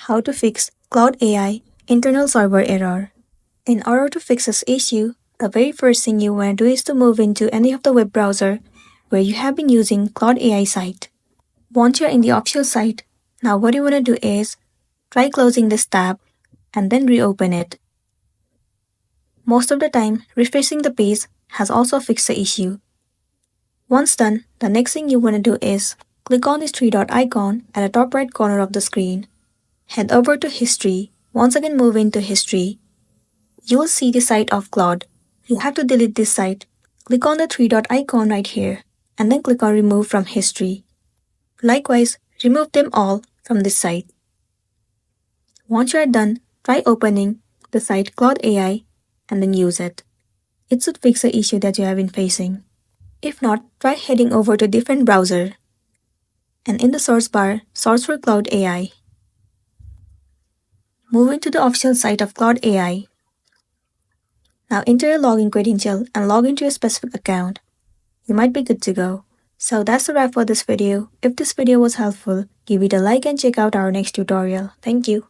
How to fix Claude AI internal server error. In order to fix this issue, the very first thing you want to do is to move into any of the web browser where you have been using Claude AI site. Once you're in the official site, now what you want to do is try closing this tab and then reopen it. Most of the time, refreshing the page has also fixed the issue. Once done, the next thing you want to do is click on this three-dot icon at the top right corner of the screen. Head over to History. Once again move into History. You will see the site of Claude. You have to delete this site. Click on the three-dot icon right here and then click on Remove from History. Likewise, remove them all from this site. Once you are done, try opening the site Claude AI and then use it. It should fix the issue that you have been facing. If not, try heading over to a different browser and in the source bar, search for Claude AI. Move into the official site of Claude AI. Now enter your login credential and log into your specific account. You might be good to go. So that's the wrap for this video. If this video was helpful, give it a like and check out our next tutorial. Thank you.